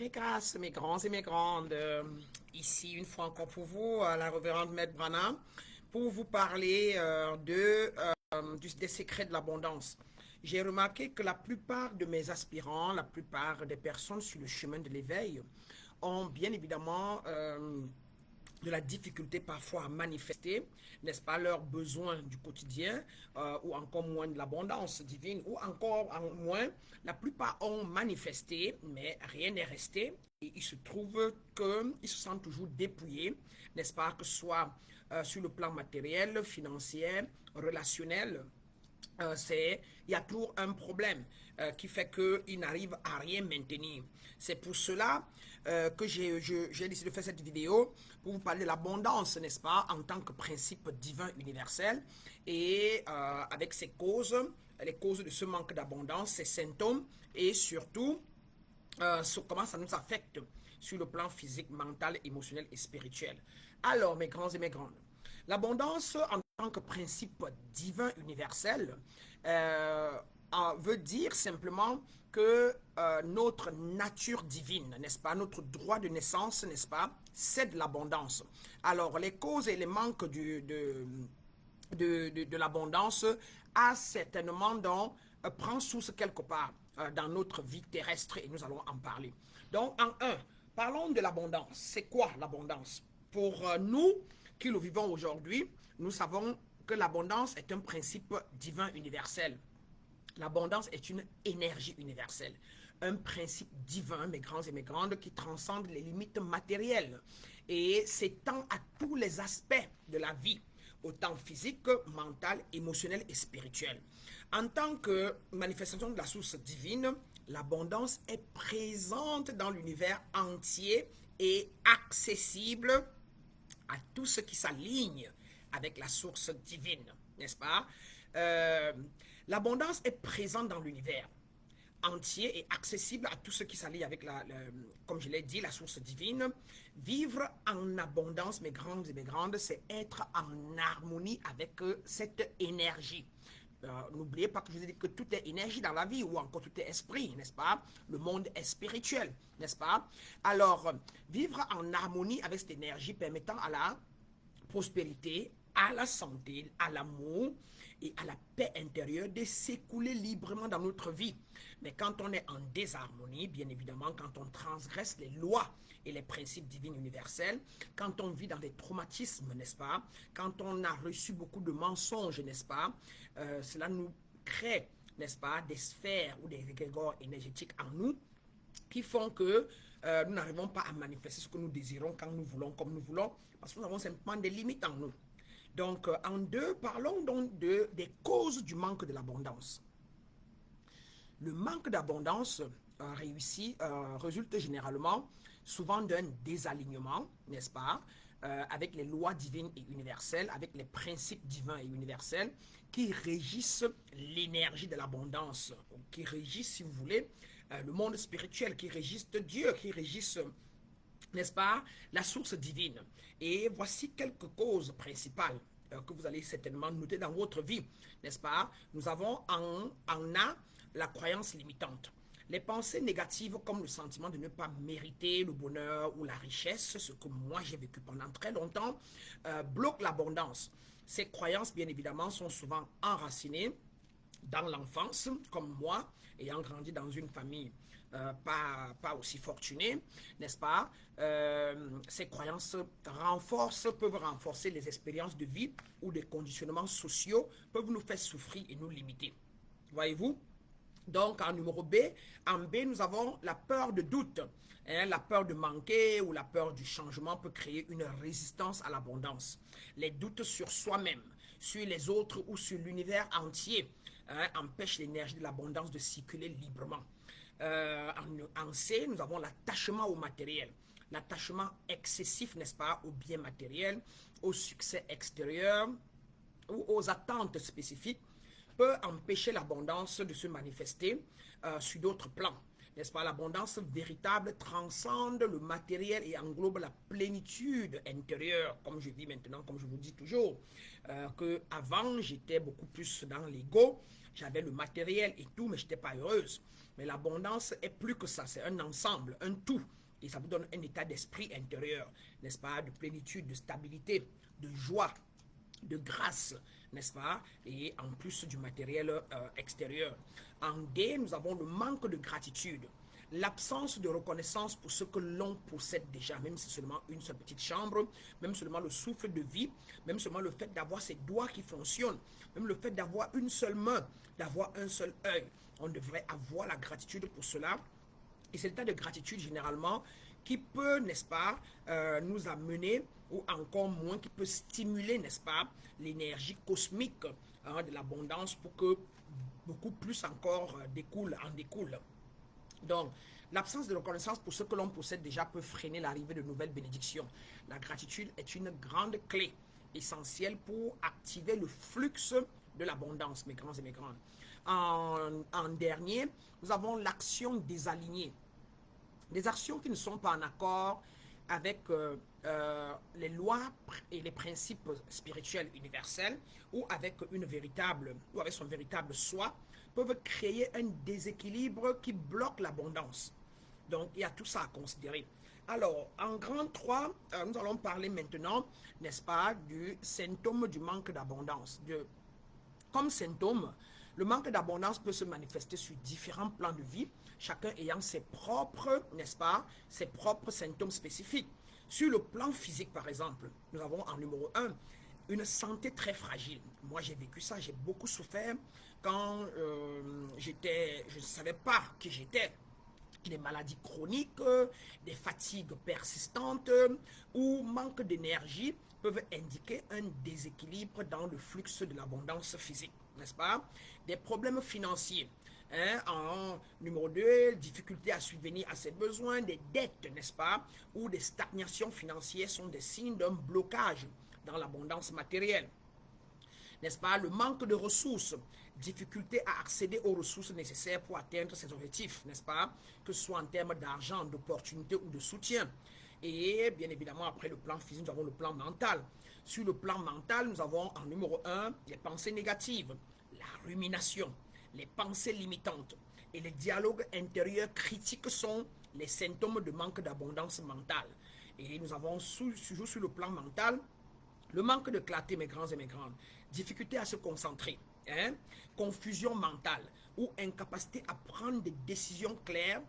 Et grâce, mes grands et mes grandes, ici une fois encore pour vous, la révérende Maître Branham, pour vous parler des secrets de l'abondance. J'ai remarqué que la plupart de mes aspirants, la plupart des personnes sur le chemin de l'éveil ont bien évidemment de la difficulté parfois à manifester, n'est-ce pas, leurs besoins du quotidien, ou encore moins de l'abondance divine, ou encore en moins, la plupart ont manifesté, mais rien n'est resté. Et il se trouve qu'ils se sentent toujours dépouillés, n'est-ce pas, que ce soit sur le plan matériel, financier, relationnel. Il y a toujours un problème qui fait qu'ils n'arrivent à rien maintenir. C'est pour cela que j'ai décidé de faire cette vidéo pour vous parler de l'abondance, n'est-ce pas, en tant que principe divin universel et avec ses causes, les causes de ce manque d'abondance, ses symptômes et surtout sur comment ça nous affecte sur le plan physique, mental, émotionnel et spirituel. Alors, mes grands et mes grandes, l'abondance en tant que principe divin universel veut dire simplement que notre nature divine, n'est-ce pas, notre droit de naissance, n'est-ce pas, c'est de l'abondance. Alors, les causes et les manques de l'abondance a certainement prend source quelque part dans notre vie terrestre et nous allons en parler. Donc, en un, parlons de l'abondance. C'est quoi l'abondance? Pour nous qui le vivons aujourd'hui, nous savons que l'abondance est un principe divin universel. L'abondance est une énergie universelle, un principe divin, mes grands et mes grandes, qui transcende les limites matérielles et s'étend à tous les aspects de la vie, autant physique, mental, émotionnel et spirituel. En tant que manifestation de la source divine, l'abondance est présente dans l'univers entier et accessible à tout ce qui s'aligne avec la source divine, n'est-ce pas? L'abondance est présente dans l'univers entier et accessible à tout ce qui s'allie avec, comme je l'ai dit, la source divine. Vivre en abondance, mes grandes et mes grandes, c'est être en harmonie avec cette énergie. N'oubliez pas que je vous ai dit que tout est énergie dans la vie ou encore tout est esprit, n'est-ce pas? Le monde est spirituel, n'est-ce pas? Alors, vivre en harmonie avec cette énergie permettant à la prospérité, à la santé, à l'amour et à la paix intérieure de s'écouler librement dans notre vie. Mais quand on est en désharmonie, bien évidemment, quand on transgresse les lois et les principes divins universels, quand on vit dans des traumatismes, n'est-ce pas, quand on a reçu beaucoup de mensonges, n'est-ce pas, cela nous crée, n'est-ce pas, des sphères ou des égrégores énergétiques en nous qui font que nous n'arrivons pas à manifester ce que nous désirons quand nous voulons, comme nous voulons, parce que nous avons simplement des limites en nous. Donc, en deux, parlons donc des causes du manque de l'abondance. Le manque d'abondance résulte généralement souvent d'un désalignement, n'est-ce pas, avec les lois divines et universelles, avec les principes divins et universels qui régissent l'énergie de l'abondance, qui régissent, si vous voulez, le monde spirituel, qui régissent Dieu, qui régissent, n'est-ce pas, la source divine. Et voici quelques causes principales que vous allez certainement noter dans votre vie, n'est-ce pas? Nous avons en a la croyance limitante. Les pensées négatives comme le sentiment de ne pas mériter le bonheur ou la richesse, ce que moi j'ai vécu pendant très longtemps, bloquent l'abondance. Ces croyances, bien évidemment, sont souvent enracinées dans l'enfance, comme moi, ayant grandi dans une famille pas aussi fortunée, n'est-ce pas? Ces croyances peuvent renforcer les expériences de vie ou des conditionnements sociaux, peuvent nous faire souffrir et nous limiter. Voyez-vous? Donc, en numéro B, en B, nous avons la peur de doute. La peur de manquer ou la peur du changement peut créer une résistance à l'abondance. Les doutes sur soi-même, sur les autres ou sur l'univers entier empêchent l'énergie de l'abondance de circuler librement. En C, nous avons l'attachement au matériel. L'attachement excessif, n'est-ce pas, aux biens matériels, au succès extérieur ou aux attentes spécifiques peut empêcher l'abondance de se manifester sur d'autres plans. N'est-ce pas? L'abondance véritable transcende le matériel et englobe la plénitude intérieure, comme je dis maintenant, comme je vous dis toujours, que avant j'étais beaucoup plus dans l'ego, j'avais le matériel et tout, mais je n'étais pas heureuse. Mais l'abondance est plus que ça, c'est un ensemble, un tout. Et ça vous donne un état d'esprit intérieur, n'est-ce pas, de plénitude, de stabilité, de joie, de grâce, n'est-ce pas, et en plus du matériel extérieur. En D, nous avons le manque de gratitude, l'absence de reconnaissance pour ce que l'on possède déjà, même si c'est seulement une seule petite chambre, même seulement le souffle de vie, même seulement le fait d'avoir ses doigts qui fonctionnent, même le fait d'avoir une seule main, d'avoir un seul œil. On devrait avoir la gratitude pour cela. Et c'est l'état de gratitude généralement qui peut, n'est-ce pas, nous amener, ou encore moins, qui peut stimuler, n'est-ce pas, l'énergie cosmique de l'abondance pour que beaucoup plus encore en découle. Donc, l'absence de reconnaissance pour ce que l'on possède déjà peut freiner l'arrivée de nouvelles bénédictions. La gratitude est une grande clé essentielle pour activer le flux de l'abondance, mes grands et mes grandes. En dernier, nous avons l'action désalignée. Des actions qui ne sont pas en accord avec les lois et les principes spirituels universels ou avec son véritable soi peuvent créer un déséquilibre qui bloque l'abondance. Donc, il y a tout ça à considérer. Alors, en grand 3, nous allons parler maintenant, n'est-ce pas, du symptôme du manque d'abondance. Comme symptôme, le manque d'abondance peut se manifester sur différents plans de vie, chacun ayant ses propres, n'est-ce pas, ses propres symptômes spécifiques. Sur le plan physique, par exemple, nous avons en numéro 1 une santé très fragile. Moi, j'ai vécu ça, j'ai beaucoup souffert quand je ne savais pas qui j'étais. Des maladies chroniques, des fatigues persistantes ou manque d'énergie peuvent indiquer un déséquilibre dans le flux de l'abondance physique, n'est-ce pas? Des problèmes financiers. En numéro 2, difficulté à subvenir à ses besoins, des dettes, n'est-ce pas? Ou des stagnations financières sont des signes d'un blocage dans l'abondance matérielle. N'est-ce pas? Le manque de ressources, difficulté à accéder aux ressources nécessaires pour atteindre ses objectifs, n'est-ce pas? Que ce soit en termes d'argent, d'opportunités ou de soutien. Et bien évidemment, après le plan physique, nous avons le plan mental. Sur le plan mental, nous avons en numéro 1 les pensées négatives, la rumination, les pensées limitantes et les dialogues intérieurs critiques sont les symptômes de manque d'abondance mentale. Et nous avons toujours sur le plan mental le manque de clarté, mes grands et mes grandes, difficulté à se concentrer, confusion mentale ou incapacité à prendre des décisions claires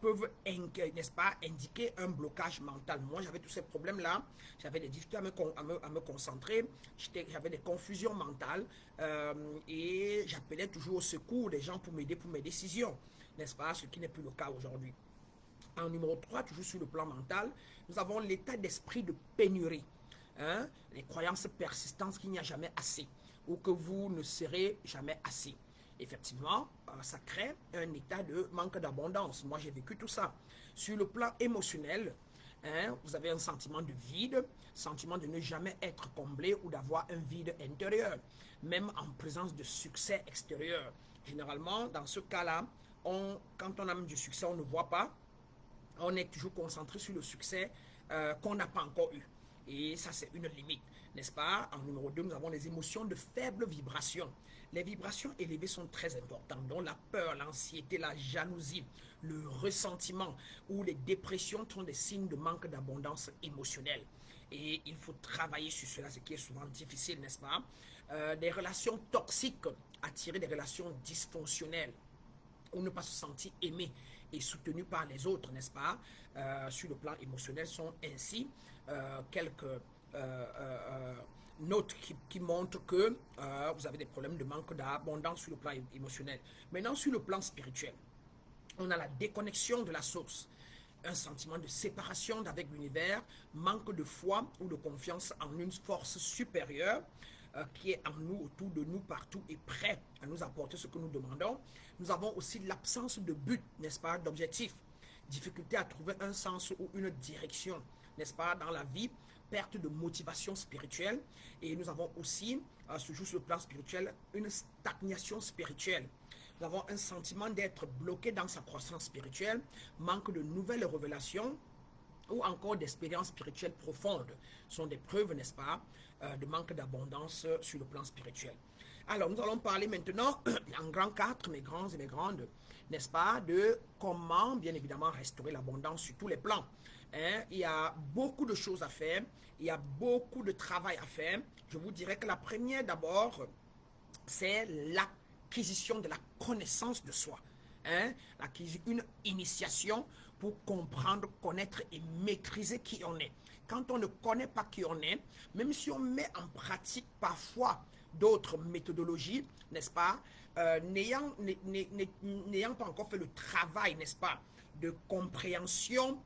peuvent, n'est-ce pas, indiquer un blocage mental. Moi, j'avais tous ces problèmes-là. J'avais des difficultés à me concentrer. J'avais des confusions mentales et j'appelais toujours au secours des gens pour m'aider pour mes décisions, n'est-ce pas, ce qui n'est plus le cas aujourd'hui. En numéro 3, toujours sur le plan mental, nous avons l'état d'esprit de pénurie. Les croyances persistantes qu'il n'y a jamais assez ou que vous ne serez jamais assez. Effectivement, ça crée un état de manque d'abondance. Moi, j'ai vécu tout ça. Sur le plan émotionnel, vous avez un sentiment de vide, sentiment de ne jamais être comblé ou d'avoir un vide intérieur, même en présence de succès extérieur. Généralement, dans ce cas-là, quand on a du succès, on ne voit pas. On est toujours concentré sur le succès qu'on n'a pas encore eu. Et ça, c'est une limite, n'est-ce pas? En numéro 2, nous avons les émotions de faible vibration. Les vibrations élevées sont très importantes, dont la peur, l'anxiété, la jalousie, le ressentiment ou les dépressions sont des signes de manque d'abondance émotionnelle. Et il faut travailler sur cela, ce qui est souvent difficile, n'est-ce pas? Des relations toxiques, attirer des relations dysfonctionnelles ou ne pas se sentir aimé et soutenu par les autres, n'est-ce pas? Sur le plan émotionnel sont ainsi quelques notes qui montrent que vous avez des problèmes de manque d'abondance sur le plan émotionnel. Maintenant, sur le plan spirituel, on a la déconnexion de la source, un sentiment de séparation avec l'univers, manque de foi ou de confiance en une force supérieure qui est en nous, autour de nous, partout et prêt à nous apporter ce que nous demandons. Nous avons aussi l'absence de but, n'est-ce pas, d'objectif, difficulté à trouver un sens ou une direction, n'est-ce pas, dans la vie, perte de motivation spirituelle. Et nous avons aussi, sur le plan spirituel, une stagnation spirituelle. Nous avons un sentiment d'être bloqué dans sa croissance spirituelle, manque de nouvelles révélations ou encore d'expériences spirituelles profondes. Ce sont des preuves, n'est-ce pas, de manque d'abondance sur le plan spirituel. Alors, nous allons parler maintenant, en grand 4, mes grands et mes grandes, n'est-ce pas, de comment, bien évidemment, restaurer l'abondance sur tous les plans. Hein? Il y a beaucoup de choses à faire, il y a beaucoup de travail à faire. Je vous dirais que la première, d'abord, c'est l'acquisition de la connaissance de soi. Hein? Une initiation pour comprendre, connaître et maîtriser qui on est. Quand on ne connaît pas qui on est, même si on met en pratique parfois d'autres méthodologies, n'est-ce pas, n'ayant pas encore fait le travail, n'est-ce pas, de compréhension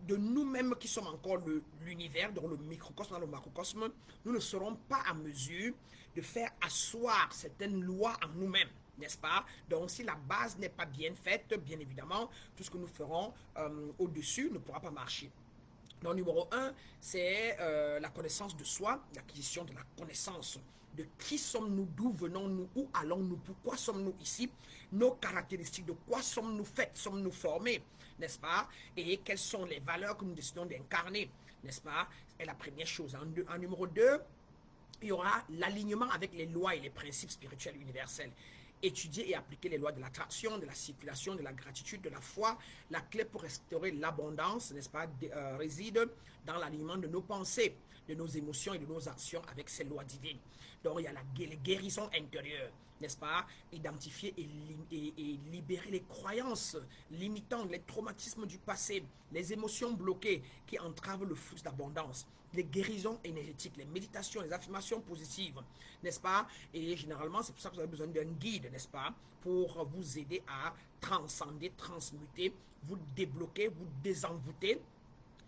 de nous-mêmes qui sommes encore l'univers, dans le microcosme, dans le macrocosme, nous ne serons pas en mesure de faire asseoir certaines lois en nous-mêmes, n'est-ce pas? Donc, si la base n'est pas bien faite, bien évidemment, tout ce que nous ferons au-dessus ne pourra pas marcher. Donc, numéro 1, c'est la connaissance de soi, l'acquisition de la connaissance de qui sommes-nous, d'où venons-nous, où allons-nous, pourquoi sommes-nous ici, nos caractéristiques, de quoi sommes-nous faits, sommes-nous formés, n'est-ce pas? Et quelles sont les valeurs que nous décidons d'incarner, n'est-ce pas? C'est la première chose. En numéro 2, il y aura l'alignement avec les lois et les principes spirituels universels. Étudier et appliquer les lois de l'attraction, de la circulation, de la gratitude, de la foi. La clé pour restaurer l'abondance, n'est-ce pas, réside dans l'alignement de nos pensées, de nos émotions et de nos actions avec ces lois divines. Donc, il y a les guérisons intérieures, n'est-ce pas? Identifier et libérer les croyances limitantes, les traumatismes du passé, les émotions bloquées qui entravent le flux d'abondance, les guérisons énergétiques, les méditations, les affirmations positives, n'est-ce pas? Et généralement, c'est pour ça que vous avez besoin d'un guide, n'est-ce pas? Pour vous aider à transcender, transmuter, vous débloquer, vous désenvoûter,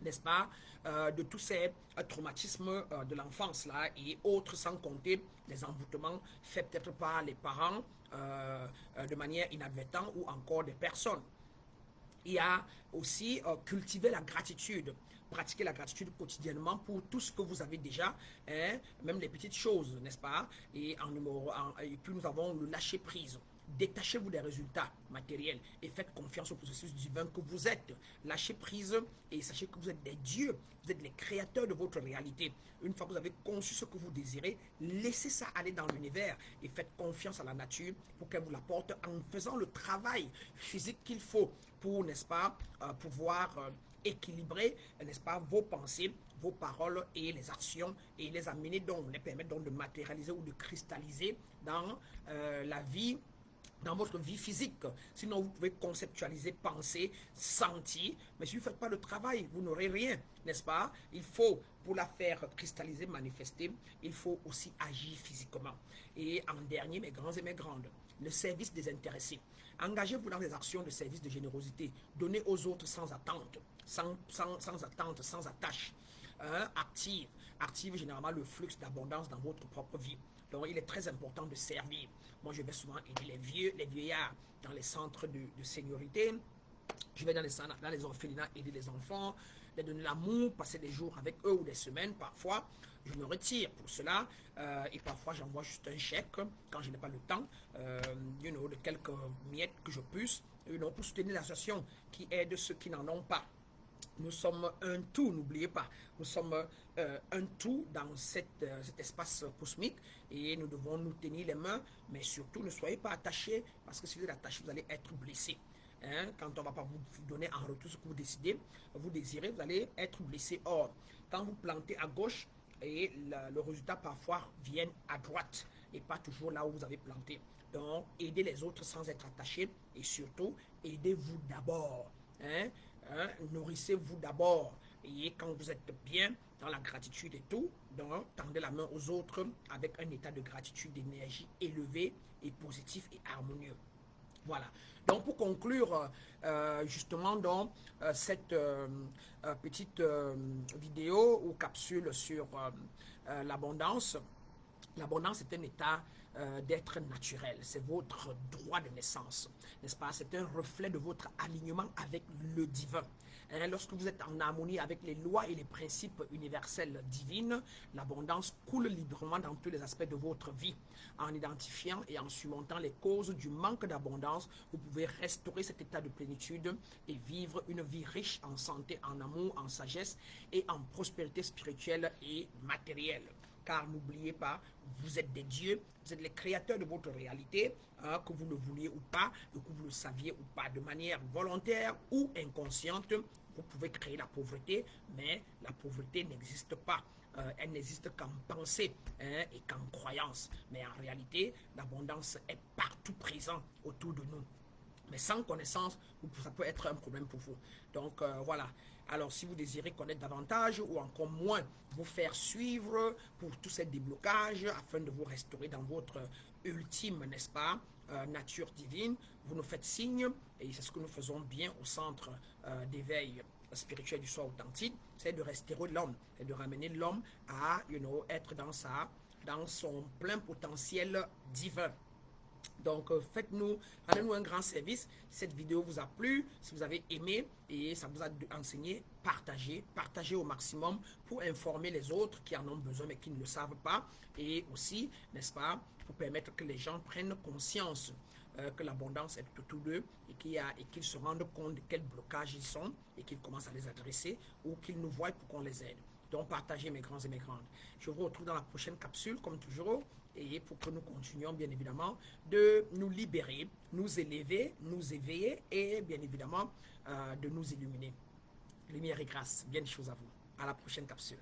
n'est-ce pas, de tous ces traumatismes de l'enfance là et autres, sans compter les envoûtements faits peut-être par les parents de manière inadvertante ou encore des personnes. Il y a aussi cultiver la gratitude, pratiquer la gratitude quotidiennement pour tout ce que vous avez déjà, hein, même les petites choses, n'est-ce pas? Et puis nous avons le lâcher prise. Détachez-vous des résultats matériels et faites confiance au processus divin que vous êtes. Lâchez prise et sachez que vous êtes des dieux, vous êtes les créateurs de votre réalité. Une fois que vous avez conçu ce que vous désirez, laissez ça aller dans l'univers et faites confiance à la nature pour qu'elle vous l'apporte en faisant le travail physique qu'il faut pour, n'est-ce pas, pouvoir équilibrer, n'est-ce pas, vos pensées, vos paroles et les actions et les amener donc, les permettre donc de matérialiser ou de cristalliser dans la vie, dans votre vie physique. Sinon, vous pouvez conceptualiser, penser, sentir, mais si vous ne faites pas le travail, vous n'aurez rien, n'est-ce pas? Il faut, pour la faire cristalliser, manifester, il faut aussi agir physiquement. Et en dernier, mes grands et mes grandes, le service désintéressé. Engagez-vous dans des actions de service de générosité. Donnez aux autres sans attente, sans attente, sans attache. Active généralement le flux d'abondance dans votre propre vie. Donc, il est très important de servir. Moi, je vais souvent aider les vieillards dans les centres de seniorité. Je vais dans les orphelinats aider les enfants, les donner l'amour, passer des jours avec eux ou des semaines. Parfois, je me retire pour cela et parfois, j'envoie juste un chèque quand je n'ai pas le temps, de quelques miettes que je puisse, pour soutenir l'association qui aide ceux qui n'en ont pas. Nous sommes un tout, n'oubliez pas. Nous sommes un tout dans cet espace cosmique et nous devons nous tenir les mains, mais surtout ne soyez pas attachés parce que si vous êtes attachés, vous allez être blessés. Hein? Quand on ne va pas vous donner en retour ce que vous désirez, vous allez être blessé. Or, quand vous plantez à gauche, et le résultat parfois vient à droite et pas toujours là où vous avez planté. Donc, aidez les autres sans être attachés et surtout, aidez-vous d'abord. Hein? Nourrissez-vous d'abord. Et quand vous êtes bien dans la gratitude et tout, donc tendez la main aux autres avec un état de gratitude, d'énergie élevé et positif et harmonieux. Voilà. Donc pour conclure justement dans cette petite vidéo ou capsule sur l'abondance, l'abondance est un état d'être naturel, c'est votre droit de naissance, n'est-ce pas? C'est un reflet de votre alignement avec le divin. Hein, lorsque vous êtes en harmonie avec les lois et les principes universels divines, l'abondance coule librement dans tous les aspects de votre vie. En identifiant et en surmontant les causes du manque d'abondance, vous pouvez restaurer cet état de plénitude et vivre une vie riche en santé, en amour, en sagesse et en prospérité spirituelle et matérielle. car n'oubliez pas, vous êtes des dieux, vous êtes les créateurs de votre réalité, hein, que vous le vouliez ou pas, que vous le saviez ou pas, de manière volontaire ou inconsciente, vous pouvez créer la pauvreté, mais la pauvreté n'existe pas. Elle n'existe qu'en pensée, hein, et qu'en croyance. Mais en réalité, l'abondance est partout présente autour de nous. Mais sans connaissance, ça peut être un problème pour vous. Donc voilà. Alors si vous désirez connaître davantage ou encore moins vous faire suivre pour tous ces déblocages afin de vous restaurer dans votre ultime, n'est-ce pas, nature divine, vous nous faites signe et c'est ce que nous faisons bien au centre d'éveil spirituel du soir authentique, c'est de restaurer l'homme et de ramener l'homme à être dans son plein potentiel divin. Donc, rendez-nous un grand service. Si cette vidéo vous a plu, si vous avez aimé et ça vous a enseigné, partagez au maximum pour informer les autres qui en ont besoin mais qui ne le savent pas. Et aussi, n'est-ce pas, pour permettre que les gens prennent conscience que l'abondance est autour d'eux et qu'ils se rendent compte de quels blocages ils sont et qu'ils commencent à les adresser ou qu'ils nous voient pour qu'on les aide. Donc, partagez mes grands et mes grandes. Je vous retrouve dans la prochaine capsule, comme toujours, et pour que nous continuions, bien évidemment, de nous libérer, nous élever, nous éveiller et, bien évidemment, de nous illuminer. Lumière et grâce, bien des choses à vous. À la prochaine capsule.